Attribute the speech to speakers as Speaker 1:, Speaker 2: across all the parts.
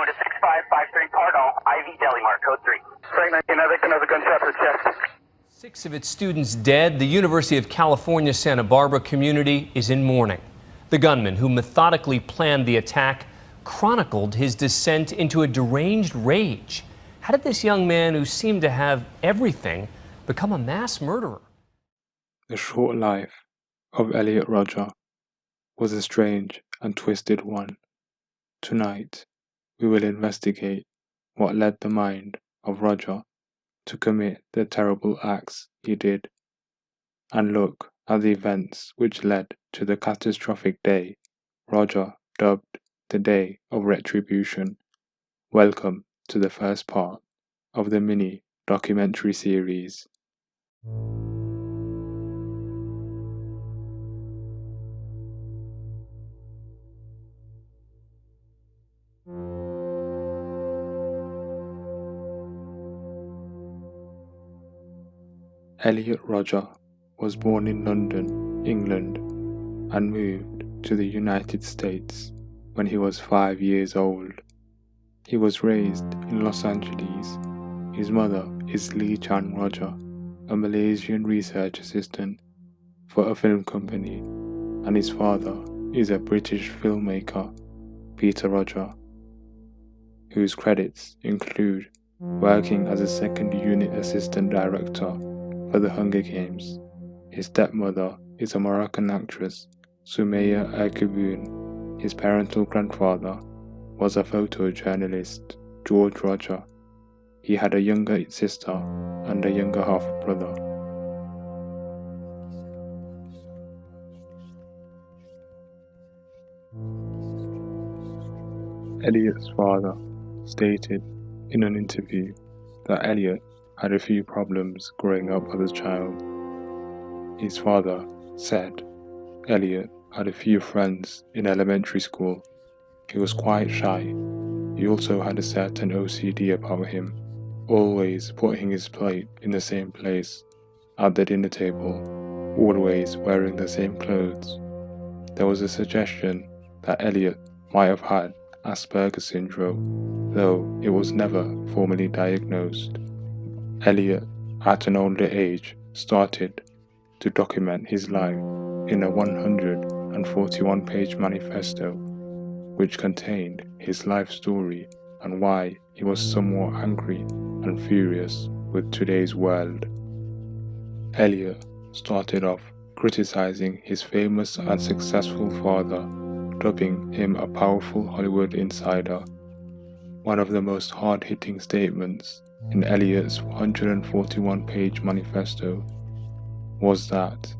Speaker 1: going to 6553 Cardinal, IV Deli Mart, code 3.
Speaker 2: Frank 19, another gunshot to the chest.
Speaker 3: 6 of its students dead. The University of California, Santa Barbara community is in mourning. The gunman who methodically planned the attack chronicled his descent into a deranged rage. How did this young man, who seemed to have everything, become a mass murderer?
Speaker 4: The short life of Elliot Rodger was a strange and twisted one. Tonight, we will investigate what led the mind of Rodger to commit the terrible acts he did, and look at the events which led to the catastrophic day Rodger dubbed the Day of Retribution. Welcome to the first part of the mini documentary series. Elliot Rodger was born in London, England, and moved to the United States when he was 5 years old. He was raised in Los Angeles. His mother is Lee Chan Rodger, a Malaysian research assistant for a film company, and his father is a British filmmaker, Peter Rodger, whose credits include working as a second unit assistant director for the Hunger Games. His stepmother is a Moroccan actress, Sumaya Erkebun. His parental grandfather was a photojournalist, George Rodger. He had a younger sister and a younger half-brother. Elliot's father stated in an interview that Elliot had a few problems growing up as a child. His father said Elliot had a few friends in elementary school. He was quite shy. He also had a certain OCD about him, always putting his plate in the same place at the dinner table, always wearing the same clothes. There was a suggestion that Elliot might have had Asperger's syndrome, though it was never formally diagnosed. Elliot, at an older age, started to document his life in a 141-page manifesto, which contained his life story and why he was somewhat angry and furious with today's world. Elliot started off criticizing his famous and successful father, dubbing him a powerful Hollywood insider. One of the most hard-hitting statements in Elliot's 141-page manifesto was that,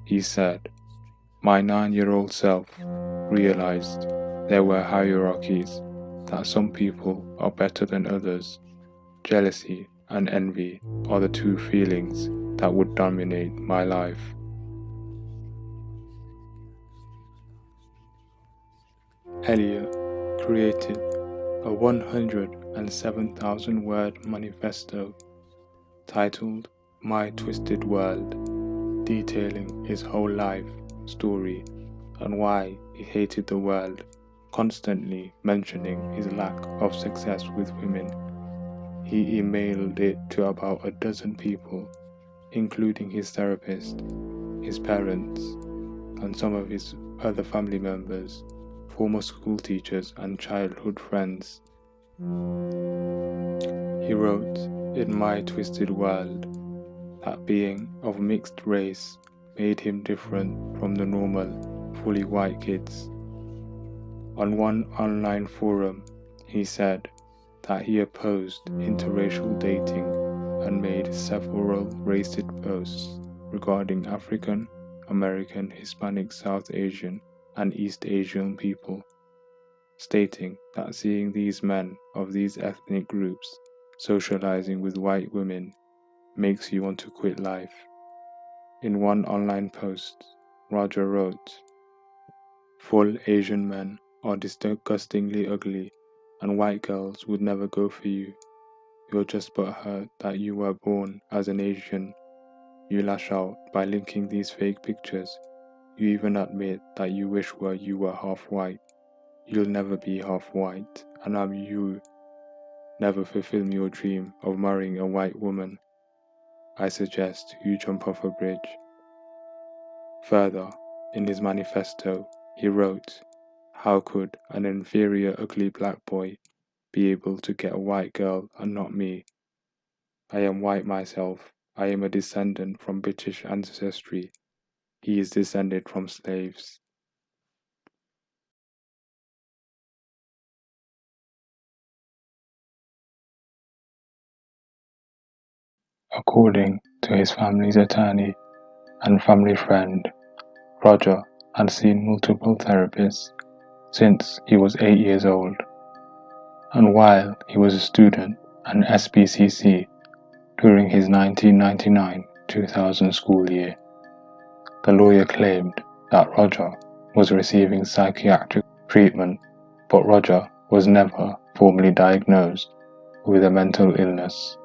Speaker 4: he said, "My 9-year-old self realized there were hierarchies, that some people are better than others. Jealousy and envy are the two feelings that would dominate my life." Elliot created a 107,000-word manifesto titled My Twisted World, detailing his whole life story and why he hated the world, constantly mentioning his lack of success with women. He emailed it to about a dozen people, including his therapist, his parents, and some of his other family members, former school teachers and childhood friends. He wrote in My Twisted World that being of mixed race made him different from the normal, fully white kids. On one online forum, he said that he opposed interracial dating and made several racist posts regarding African, American, Hispanic, South Asian, and East Asian people, stating that seeing these men of these ethnic groups socializing with white women makes you want to quit life. In one online post, Rodger wrote, "Full Asian men are disgustingly ugly, and white girls would never go for you. You're just butthurt that you were born as an Asian. You lash out by linking these fake pictures. You even admit that you wish you were half white. You'll never be half white, and I'm Myuu. Never fulfill your dream of marrying a white woman. I suggest you jump off a bridge. Further, in his manifesto, he wrote, "How could an inferior ugly black boy be able to get a white girl and not me? I am white myself. I am a descendant from British ancestry. He is descended from slaves." According to his family's attorney and family friend, Rodger had seen multiple therapists since he was 8 years old, and while he was a student at SBCC during his 1999-2000 school year. The lawyer claimed that Rodger was receiving psychiatric treatment, but Rodger was never formally diagnosed with a mental illness.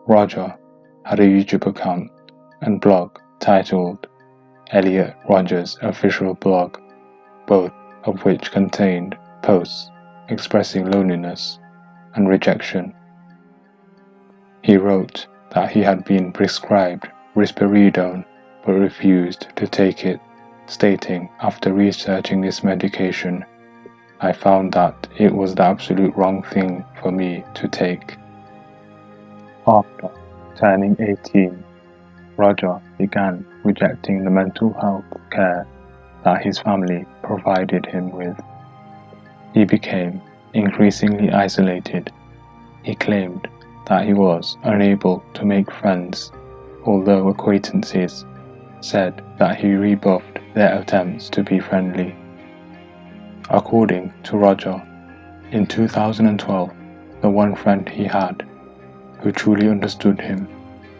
Speaker 4: Rodger had a YouTube account and blog titled Elliot Rodger's Official Blog, both of which contained posts expressing loneliness and rejection. He wrote that he had been prescribed risperidone but refused to take it, stating, "After researching this medication, I found that it was the absolute wrong thing for me to take." After turning 18, Rodger began rejecting the mental health care that his family provided him with. He became increasingly isolated. He claimed that he was unable to make friends, although acquaintances said that he rebuffed their attempts to be friendly. According to Rodger, in 2012, the one friend he had, who truly understood him,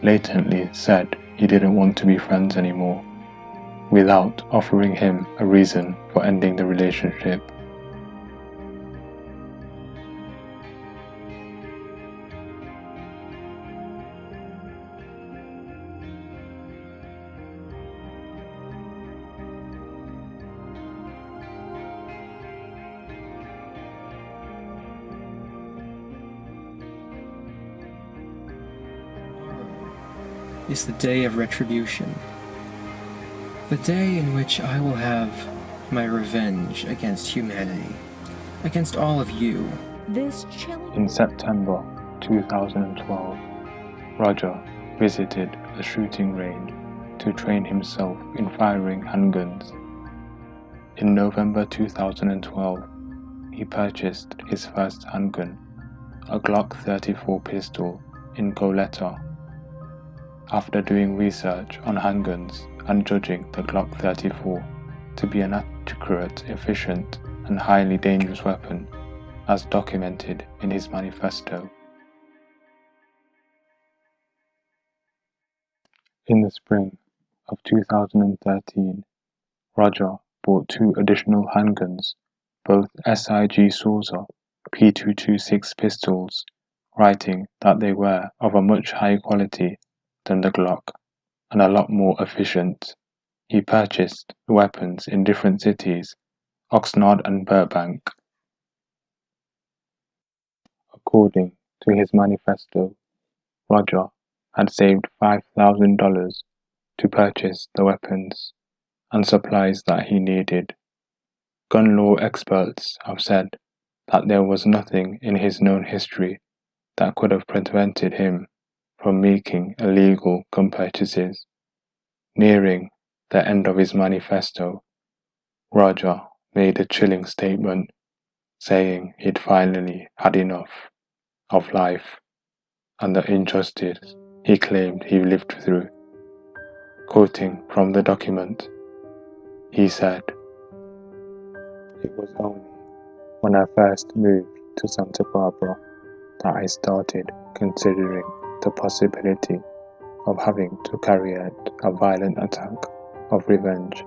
Speaker 4: latently said he didn't want to be friends anymore, without offering him a reason for ending the relationship.
Speaker 5: Is the day of retribution. The day in which I will have my revenge against humanity, against all of you.
Speaker 4: In September 2012, Rodger visited a shooting range to train himself in firing handguns. In November 2012, he purchased his first handgun, a Glock 34 pistol in Goleta. After doing research on handguns and judging the Glock 34 to be an accurate, efficient, and highly dangerous weapon, as documented in his manifesto. In the spring of 2013, Rodger bought 2 additional handguns, both SIG Saucer P226 pistols, writing that they were of a much higher quality than the Glock and a lot more efficient. He purchased the weapons in different cities, Oxnard and Burbank. According to his manifesto, Rodger had saved $5,000 to purchase the weapons and supplies that he needed. Gun law experts have said that there was nothing in his known history that could have prevented him from making illegal gun purchases. Nearing the end of his manifesto, Rodger made a chilling statement, saying he'd finally had enough of life and the injustice he claimed he lived through. Quoting from the document, he said, "It was only when I first moved to Santa Barbara that I started considering the possibility of having to carry out a violent attack of revenge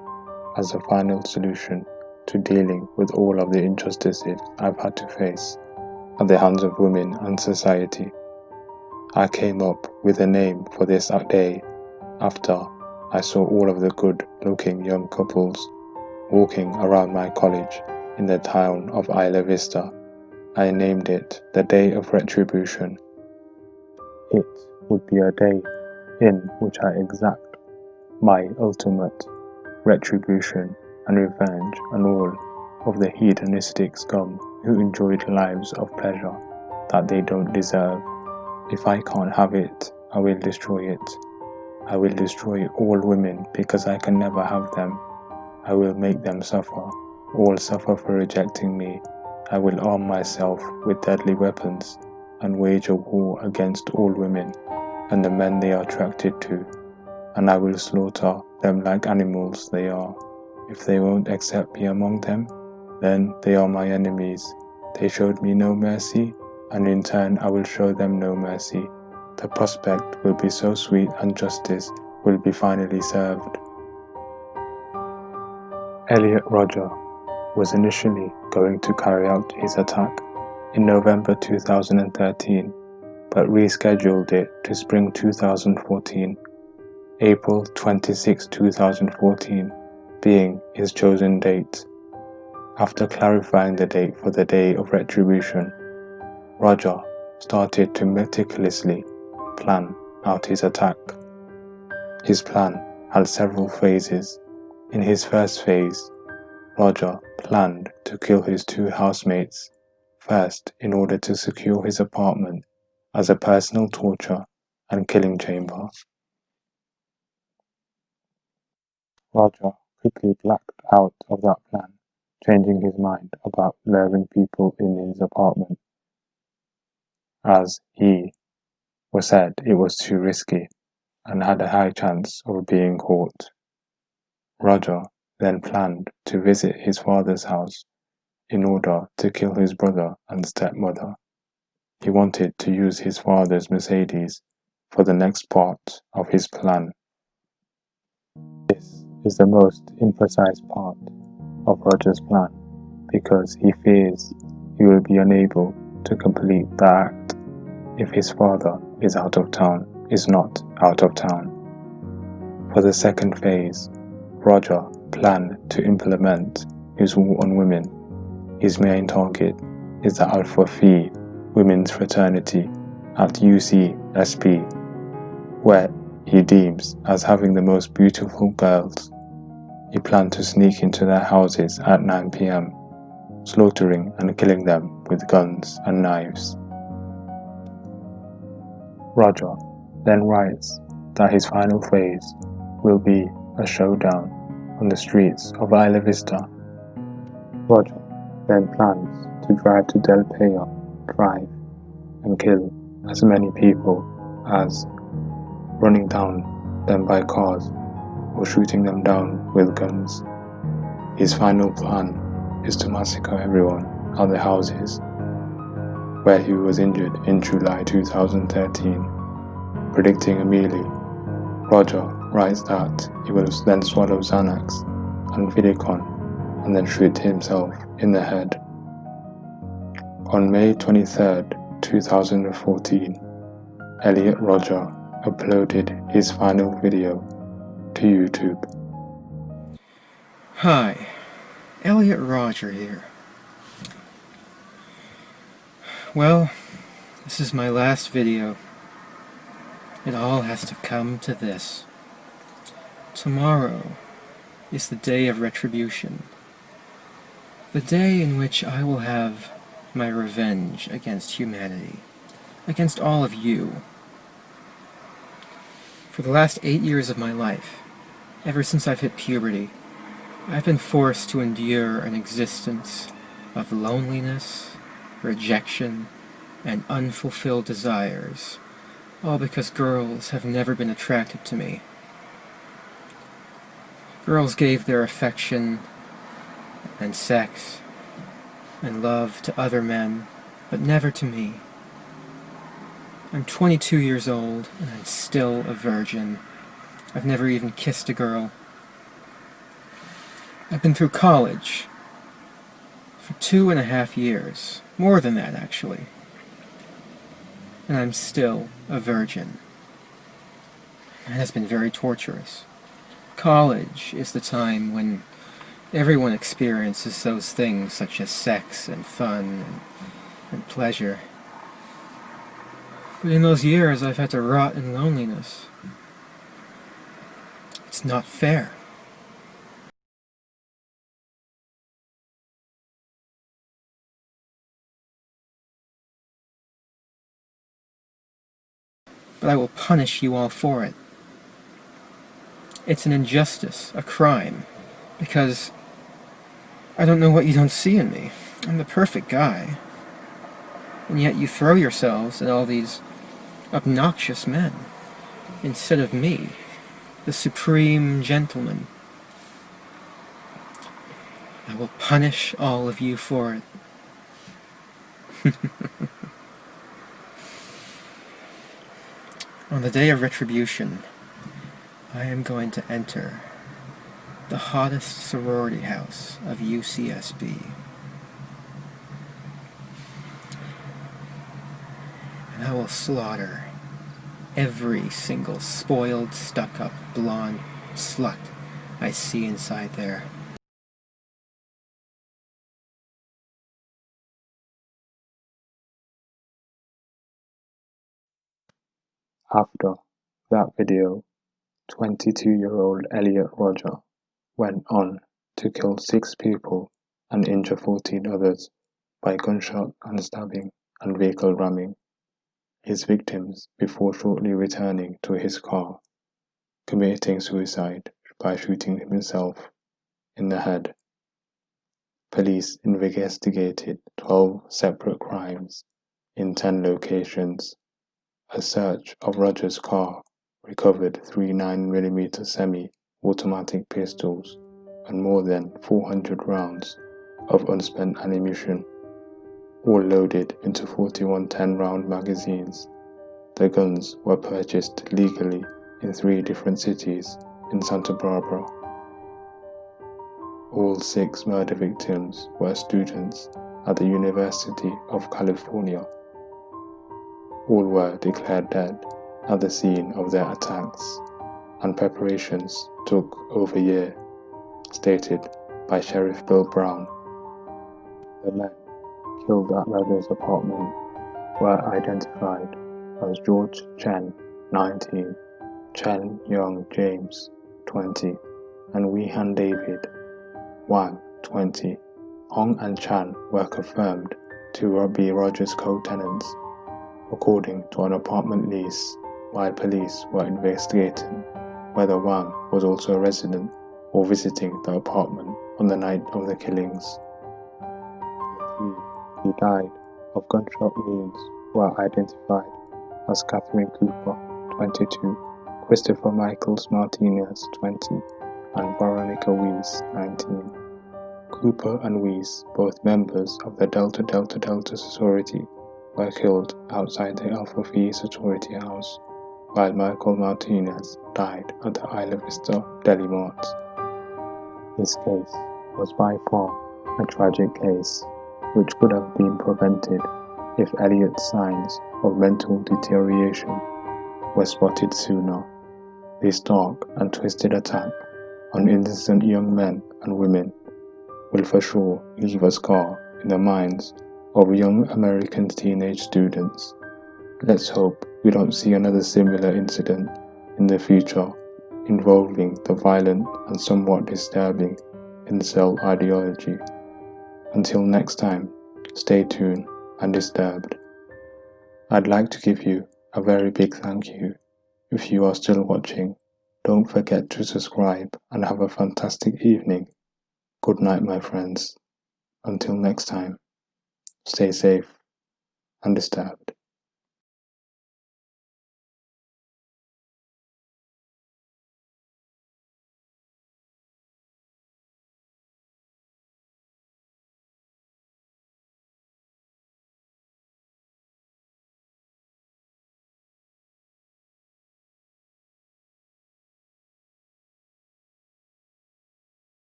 Speaker 4: as a final solution to dealing with all of the injustices I've had to face at the hands of women and society. I came up with a name for this day after I saw all of the good-looking young couples walking around my college in the town of Isla Vista. I named it the Day of Retribution. It would be a day in which I exact my ultimate retribution and revenge on all of the hedonistic scum who enjoyed lives of pleasure that they don't deserve. If I can't have it, I will destroy it. I will destroy all women because I can never have them. I will make them suffer, all suffer for rejecting me. I will arm myself with deadly weapons and wage a war against all women and the men they are attracted to, and I will slaughter them like animals they are. If they won't accept me among them, then they are my enemies. They showed me no mercy, and in turn I will show them no mercy. The prospect will be so sweet and justice will be finally served. Elliot Rodger was initially going to carry out his attack in November 2013, but rescheduled it to spring 2014, April 26, 2014 being his chosen date. After clarifying the date for the Day of Retribution, Rodger started to meticulously plan out his attack. His plan had several phases. In his first phase, Rodger planned to kill his two housemates, first in order to secure his apartment as a personal torture and killing chamber. Rodger quickly backed out of that plan, changing his mind about luring people in his apartment, as he was said it was too risky and had a high chance of being caught. Rodger then planned to visit his father's house in order to kill his brother and stepmother. He wanted to use his father's Mercedes for the next part of his plan. This is the most emphasized part of Rodger's plan because he fears he will be unable to complete the act if his father is not out of town. For the second phase, Rodger planned to implement his war on women. His main target is the Alpha Phi Women's Fraternity at UCSB, where he deems as having the most beautiful girls. He planned to sneak into their houses at 9 p.m., slaughtering and killing them with guns and knives. Rodger then writes that his final phase will be a showdown on the streets of Isla Vista. Rodger then plans to drive to Del Peyo Drive and kill as many people as running down them by cars or shooting them down with guns. His final plan is to massacre everyone at the houses where he was injured in July 2013. Predicting immediately, Rodger writes that he will then swallow Xanax and Vidicon and then shoot himself in the head. On May 23, 2014, Elliot Rodger uploaded his final video to YouTube.
Speaker 5: Hi, Elliot Rodger here. Well, this is my last video. It all has to come to this. Tomorrow is the Day of Retribution. The day in which I will have my revenge against humanity, against all of you. For the last 8 years of my life, ever since I've hit puberty, I've been forced to endure an existence of loneliness, rejection, and unfulfilled desires, all because girls have never been attracted to me. Girls gave their affection and sex and love to other men, but never to me. I'm 22 years old, and I'm still a virgin. I've never even kissed a girl. I've been through college for 2.5 years, more than that actually, and I'm still a virgin. And it has been very torturous. College is the time when Everyone experiences those things such as sex and fun and pleasure. But in those years I've had to rot in loneliness. It's not fair. But I will punish you all for it. It's an injustice, a crime, because I don't know what you don't see in me. I'm the perfect guy. And yet you throw yourselves at all these obnoxious men, instead of me, the supreme gentleman. I will punish all of you for it. On the day of Retribution, I am going to enter the hottest sorority house of UCSB. And I will slaughter every single spoiled, stuck-up, blonde slut I see inside there.
Speaker 4: After that video, 22-year-old Elliot Rodger went on to kill 6 people and injure 14 others by gunshot and stabbing and vehicle ramming his victims before shortly returning to his car, committing suicide by shooting himself in the head. Police investigated 12 separate crimes in 10 locations. A search of Rodger's car recovered 3 9mm semi-automatic pistols and more than 400 rounds of unspent ammunition, all loaded into 41 10-round magazines. The guns were purchased legally in 3 different cities in Santa Barbara. All 6 murder victims were students at the University of California. All were declared dead at the scene of their attacks, and preparations took over a year, stated by Sheriff Bill Brown. The men killed at Rodger's apartment were identified as George Chen, 19, Chen Young James, 20, and Weehan David Wang, 20. Hong and Chan were confirmed to be Rodger's co-tenants, according to an apartment lease, while police were investigating whether Wang was also a resident or visiting the apartment on the night of the killings. The 3 who died of gunshot wounds were identified as Catherine Cooper, 22, Christopher Michaels Martinez, 20, and Veronica Weiss, 19. Cooper and Weiss, both members of the Delta Delta Delta sorority, were killed outside the Alpha Phi sorority house, while Michael Martinez died at the Isla Vista Deli Mart. This case was by far a tragic case, which could have been prevented if Elliot's signs of mental deterioration were spotted sooner. This dark and twisted attack on innocent young men and women will for sure leave a scar in the minds of young American teenage students. Let's hope we don't see another similar incident in the future involving the violent and somewhat disturbing incel ideology. Until next time, stay tuned and disturbed. I'd like to give you a very big thank you. If you are still watching, don't forget to subscribe and have a fantastic evening. Good night, my friends. Until next time, stay safe and disturbed.